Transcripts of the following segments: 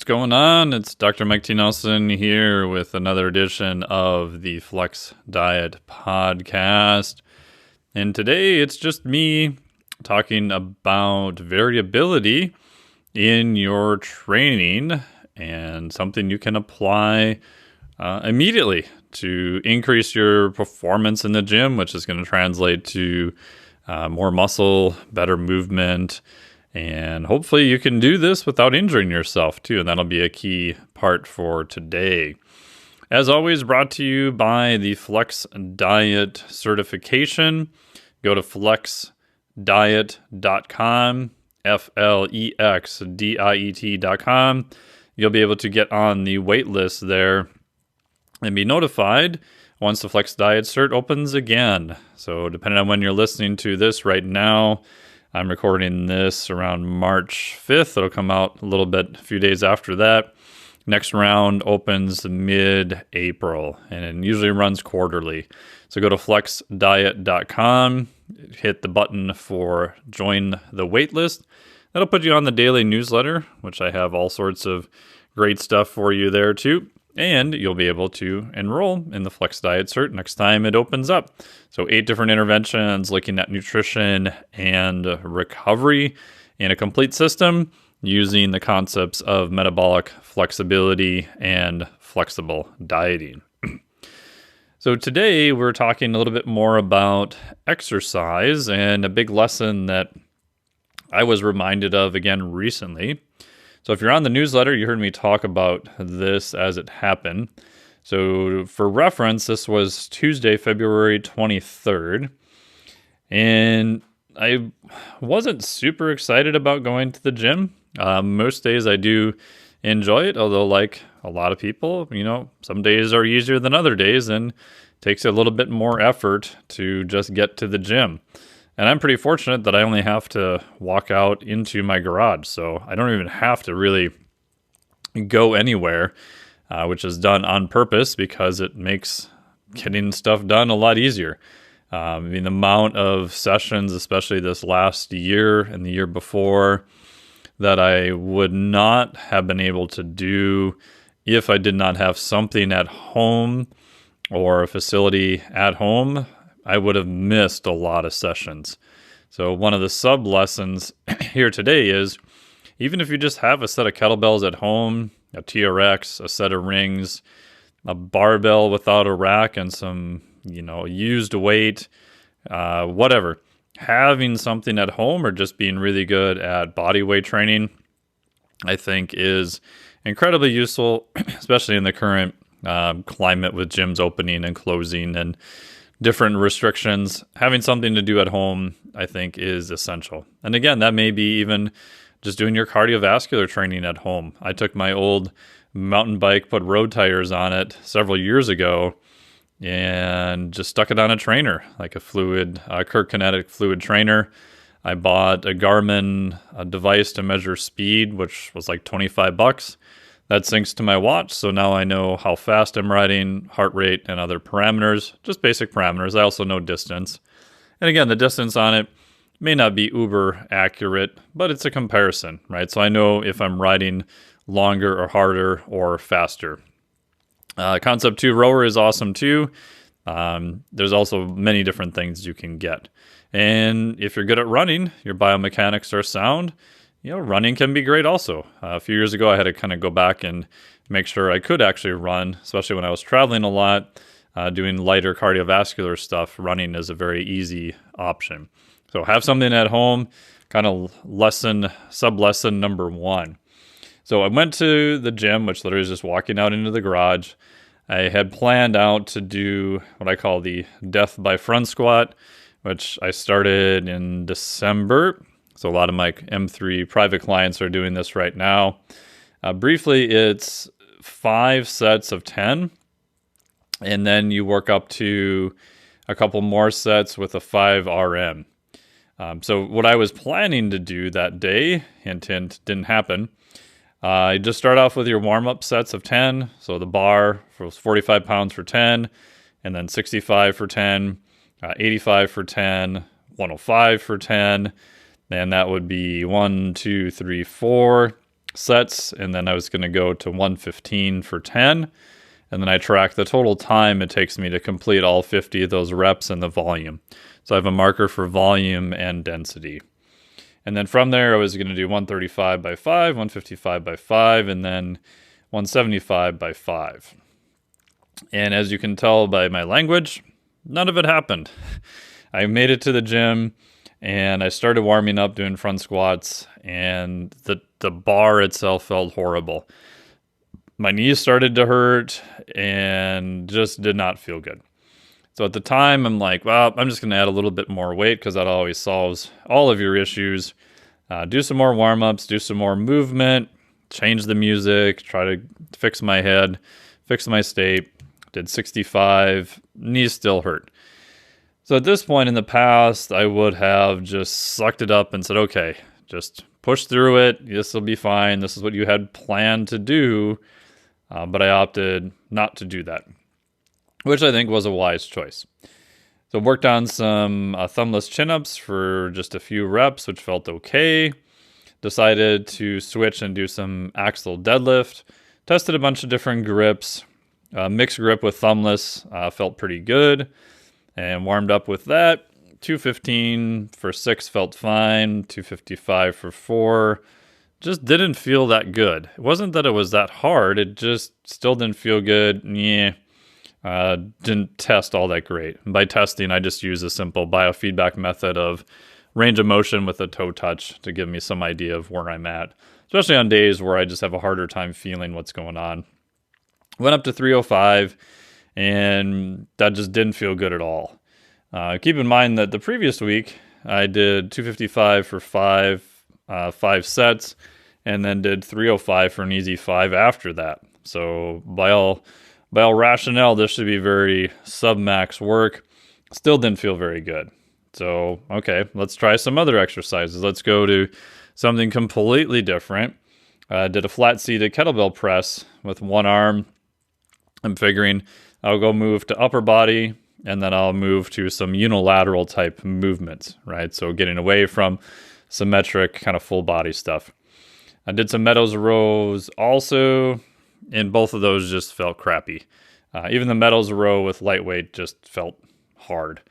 going on? It's Dr. Mike T. Nelson here with another edition of the Flex Diet Podcast. And today it's just me talking about variability in your training and something you can apply immediately to increase your performance in the gym, which is going to translate to more muscle, better movement, and hopefully you can do this without injuring yourself too, and that'll be a key part for today. As always, brought to you by the Flex Diet certification. Go to flexdiet.com, FLEXDIET.com. You'll be able to get on the wait list there and be notified once the Flex Diet cert opens again. So depending on when you're listening to this right now, I'm recording this around March 5th. It'll come out a few days after that. Next round opens mid-April, and it usually runs quarterly. So go to flexdiet.com, hit the button for join the waitlist. That'll put you on the daily newsletter, which I have all sorts of great stuff for you there too. And you'll be able to enroll in the Flex Diet Cert next time it opens up. So 8 different interventions looking at nutrition and recovery in a complete system using the concepts of metabolic flexibility and flexible dieting. So today we're talking a little bit more about exercise and a big lesson that I was reminded of again recently. So if you're on the newsletter, you heard me talk about this as it happened. So for reference, this was Tuesday, February 23rd. And I wasn't super excited about going to the gym. Most days I do enjoy it, although like a lot of people, some days are easier than other days and it takes a little bit more effort to just get to the gym. And I'm pretty fortunate that I only have to walk out into my garage, so I don't even have to really go anywhere, which is done on purpose because it makes getting stuff done a lot easier. The amount of sessions, especially this last year and the year before, that I would not have been able to do if I did not have something at home or a facility at home, I would have missed a lot of sessions. So one of the sub lessons here today is even if you just have a set of kettlebells at home, a TRX, a set of rings, a barbell without a rack and some, used weight, whatever, having something at home or just being really good at body weight training, I think is incredibly useful, especially in the current climate with gyms opening and closing and different restrictions. Having something to do at home, I think, is essential. And again, that may be even just doing your cardiovascular training at home. I took my old mountain bike, put road tires on it several years ago, and just stuck it on a trainer, like a Kurt Kinetic fluid trainer. I bought a Garmin device to measure speed, which was like $25. That syncs to my watch, so now I know how fast I'm riding, heart rate, and other parameters, just basic parameters. I also know distance. And again, the distance on it may not be uber accurate, but it's a comparison, right? So I know if I'm riding longer or harder or faster. Concept 2 rower is awesome too. There's also many different things you can get. And if you're good at running, your biomechanics are sound, running can be great also. A few years ago, I had to kind of go back and make sure I could actually run, especially when I was traveling a lot, doing lighter cardiovascular stuff. Running is a very easy option. So have something at home, kind of sub-lesson number 1. So I went to the gym, which literally is just walking out into the garage. I had planned out to do what I call the death by front squat, which I started in December. So a lot of my M3 private clients are doing this right now. Briefly, it's 5 sets of 10, and then you work up to a couple more sets with a 5 RM. So what I was planning to do that day, hint, hint, didn't happen. You just start off with your warm-up sets of 10. So the bar was 45 pounds for 10, and then 65 for 10, 85 for 10, 105 for 10. And that would be 1, 2, 3, 4 sets, and then I was going to go to 115 for 10. And then I track the total time it takes me to complete all 50 of those reps and the volume. So I have a marker for volume and density. And then from there, I was going to do 135 by 5, 155 by 5, and then 175 by 5. And as you can tell by my language, none of it happened. I made it to the gym, and I started warming up doing front squats, and the bar itself felt horrible. My knees started to hurt and just did not feel good. So at the time, I'm like, well, I'm just going to add a little bit more weight because that always solves all of your issues. Do some more warm-ups, do some more movement, change the music, try to fix my head, fix my state. Did 65, knees still hurt. So at this point in the past, I would have just sucked it up and said, okay, just push through it. This will be fine. This is what you had planned to do. But I opted not to do that, which I think was a wise choice. So worked on some thumbless chin-ups for just a few reps, which felt okay. Decided to switch and do some axle deadlift. Tested a bunch of different grips. Mixed grip with thumbless felt pretty good. And warmed up with that. 215 for 6 felt fine. 255 for 4. Just didn't feel that good. It wasn't that it was that hard. It just still didn't feel good. Didn't test all that great. And by testing, I just use a simple biofeedback method of range of motion with a toe touch to give me some idea of where I'm at, especially on days where I just have a harder time feeling what's going on. Went up to 305, and that just didn't feel good at all. Keep in mind that the previous week, I did 255 for 5 sets, and then did 305 for an easy 5 after that. So by all rationale, this should be very sub-max work. Still didn't feel very good. So, okay, let's try some other exercises. Let's go to something completely different. Did a flat-seated kettlebell press with one arm. I'm figuring I'll go move to upper body, and then I'll move to some unilateral type movements, right? So getting away from symmetric kind of full body stuff. I did some Meadows rows also, and both of those just felt crappy. Even the Meadows row with lightweight just felt hard.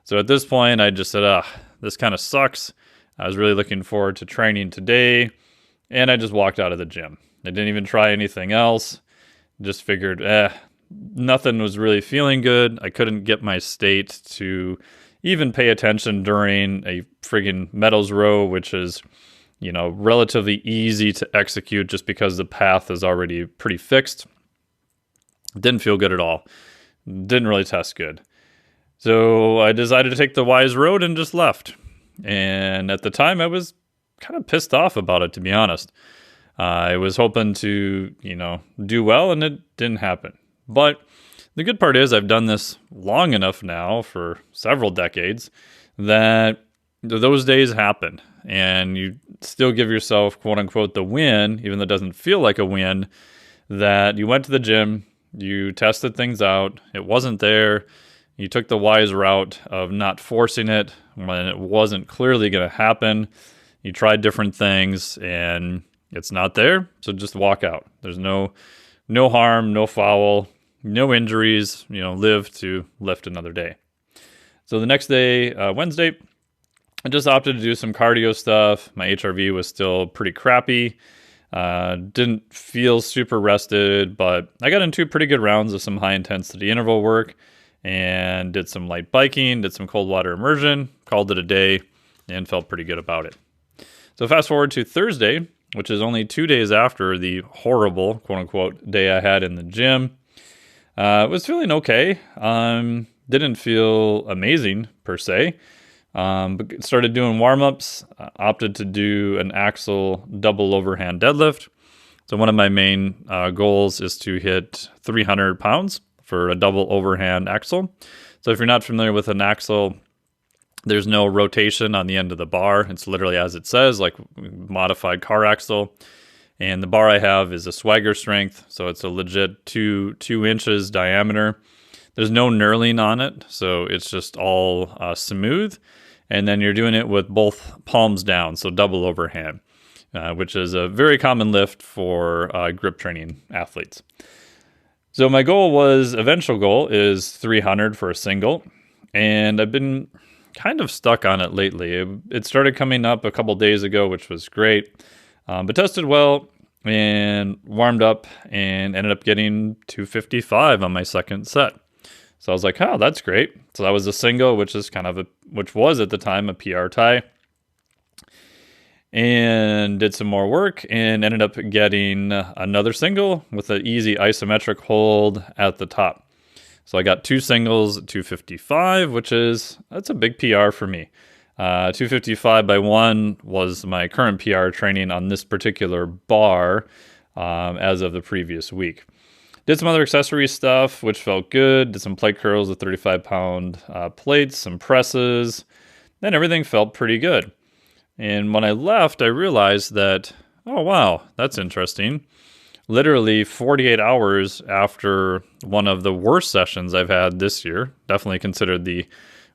So at this point, I just said, this kind of sucks. I was really looking forward to training today, and I just walked out of the gym. I didn't even try anything else. Just figured, nothing was really feeling good. I couldn't get my state to even pay attention during a friggin' Meadows row, which is, relatively easy to execute just because the path is already pretty fixed. Didn't feel good at all. Didn't really test good. So I decided to take the wise road and just left. And at the time, I was kind of pissed off about it, to be honest. I was hoping to, do well, and it didn't happen. But the good part is I've done this long enough now for several decades that those days happen, and you still give yourself, quote unquote, the win, even though it doesn't feel like a win, that you went to the gym, you tested things out, it wasn't there, you took the wise route of not forcing it when it wasn't clearly going to happen, you tried different things, and it's not there, so just walk out. There's no harm, no foul, no injuries, live to lift another day. So the next day, Wednesday, I just opted to do some cardio stuff. My HRV was still pretty crappy. Didn't feel super rested, but I got into pretty good rounds of some high intensity interval work and did some light biking, did some cold water immersion, called it a day, and felt pretty good about it. So fast forward to Thursday, which is only 2 days after the horrible, quote-unquote, day I had in the gym. Was feeling okay. Didn't feel amazing, per se. But started doing warm-ups. Opted to do an axle double overhand deadlift. So one of my main goals is to hit 300 pounds for a double overhand axle. So if you're not familiar with an axle, there's no rotation on the end of the bar. It's literally as it says, like modified car axle. And the bar I have is a swagger strength, so it's a legit 2 inches diameter. There's no knurling on it, so it's just all smooth. And then you're doing it with both palms down, so double overhand. which is a very common lift for grip training athletes. So my eventual goal is 300 for a single, and I've been kind of stuck on it lately. It started coming up a couple days ago, which was great, but tested well and warmed up and ended up getting 255 on my second set. So I was like, oh, that's great. So that was a single, which was at the time a PR tie. And did some more work and ended up getting another single with an easy isometric hold at the top. So I got two singles at 255, that's a big PR for me. 255 by 1 was my current PR training on this particular bar as of the previous week. Did some other accessory stuff, which felt good. Did some plate curls with 35-pound plates, some presses, and everything felt pretty good. And when I left, I realized that, oh, wow, that's interesting. Literally 48 hours after one of the worst sessions I've had this year, definitely considered the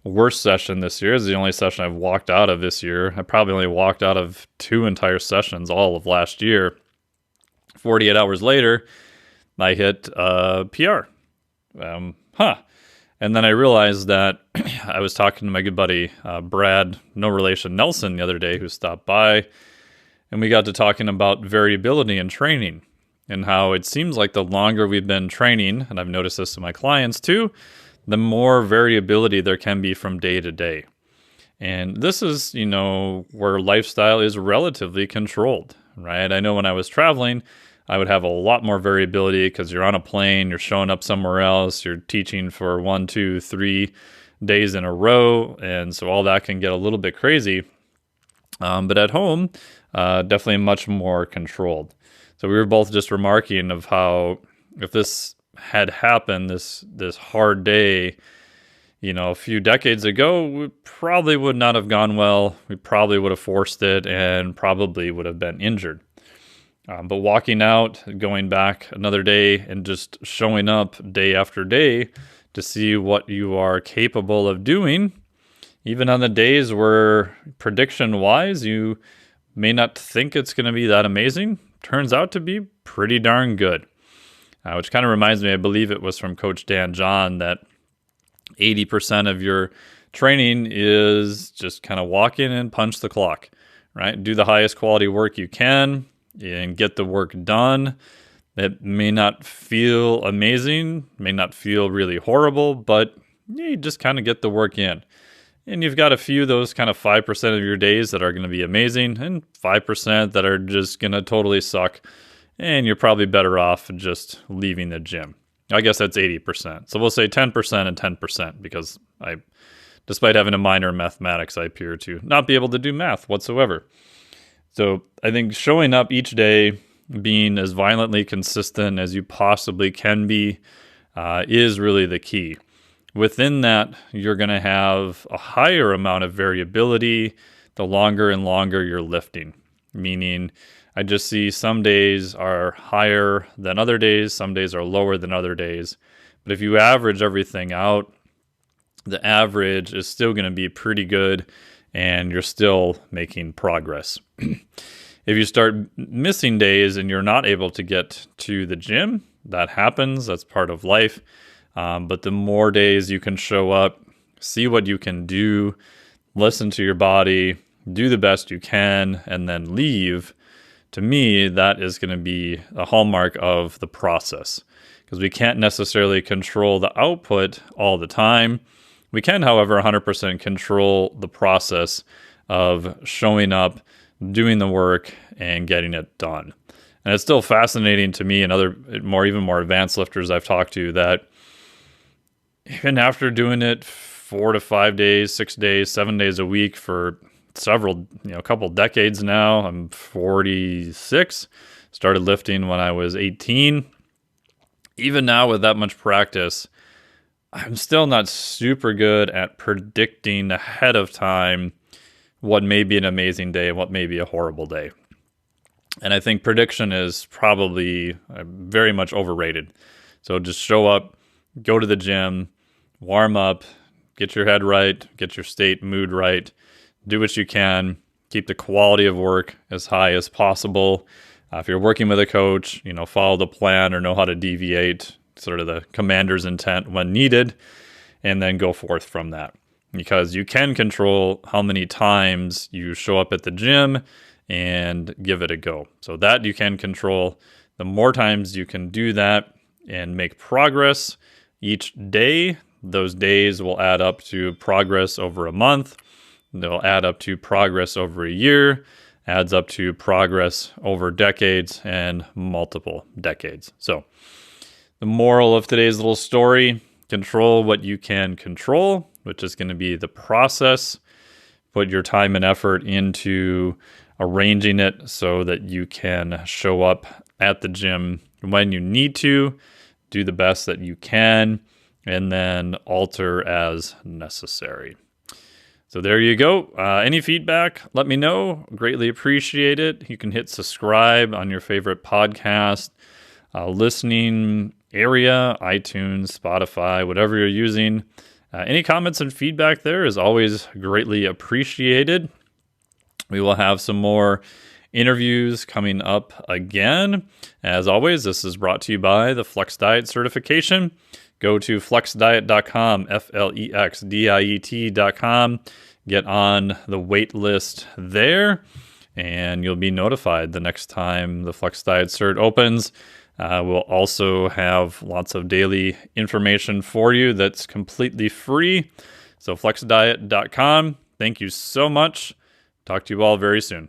worst session this year. It's the only session I've walked out of this year. I probably only walked out of 2 entire sessions all of last year. 48 hours later, I hit PR. And then I realized that I was talking to my good buddy, Brad, no relation Nelson, the other day, who stopped by. And we got to talking about variability in training and how it seems like the longer we've been training, and I've noticed this in my clients too, the more variability there can be from day to day. And this is, where lifestyle is relatively controlled, right? I know when I was traveling, I would have a lot more variability because you're on a plane, you're showing up somewhere else, you're teaching for 1, 2, 3 days in a row, and so all that can get a little bit crazy. But at home, definitely much more controlled. So we were both just remarking of how if this had happened, this hard day, a few decades ago, we probably would not have gone well. We probably would have forced it and probably would have been injured. But walking out, going back another day and just showing up day after day to see what you are capable of doing, even on the days where prediction-wise you may not think it's going to be that amazing, turns out to be pretty darn good. Which kind of reminds me, I believe it was from Coach Dan John, that 80% of your training is just kind of walk in and punch the clock, right? Do the highest quality work you can and get the work done. It may not feel amazing, may not feel really horrible, but you just kind of get the work in. And you've got a few of those kind of 5% of your days that are going to be amazing and 5% that are just going to totally suck. And you're probably better off just leaving the gym. I guess that's 80%. So we'll say 10% and 10% because despite having a minor in mathematics, I appear to not be able to do math whatsoever. So I think showing up each day, being as violently consistent as you possibly can be, is really the key. Within that, you're going to have a higher amount of variability the longer and longer you're lifting. Meaning, I just see some days are higher than other days, some days are lower than other days. But if you average everything out, the average is still going to be pretty good and you're still making progress. If you start missing days and you're not able to get to the gym, that happens. That's part of life. But the more days you can show up, see what you can do, listen to your body, do the best you can, and then leave, to me, that is going to be a hallmark of the process. Because we can't necessarily control the output all the time. We can, however, 100% control the process of showing up, doing the work, and getting it done. And it's still fascinating to me and other even more advanced lifters I've talked to that even after doing it 4 to 5 days, 6 days, 7 days a week for a couple decades now. I'm 46, started lifting when I was 18. Even now with that much practice, I'm still not super good at predicting ahead of time what may be an amazing day and what may be a horrible day. And I think prediction is probably very much overrated. So just show up, go to the gym, warm up, get your head right, get your mood right, do what you can, keep the quality of work as high as possible. If you're working with a coach, follow the plan or know how to deviate, sort of the commander's intent when needed, and then go forth from that. Because you can control how many times you show up at the gym and give it a go. So that you can control. The more times you can do that and make progress each day, those days will add up to progress over a month. They'll add up to progress over a year, adds up to progress over decades and multiple decades. So the moral of today's little story, control what you can control, which is going to be the process. Put your time and effort into arranging it so that you can show up at the gym when you need to, do the best that you can, and then alter as necessary. So there you go. Any feedback, let me know. Greatly appreciate it. You can hit subscribe on your favorite podcast listening area, iTunes, Spotify, whatever you're using. Any comments and feedback there is always greatly appreciated. We will have some more interviews coming up again. As always, this is brought to you by the Flex Diet Certification. Go to flexdiet.com, FLEXDIET.com. Get on the wait list there, and you'll be notified the next time the Flex Diet Cert opens. We'll also have lots of daily information for you that's completely free. So flexdiet.com. Thank you so much. Talk to you all very soon.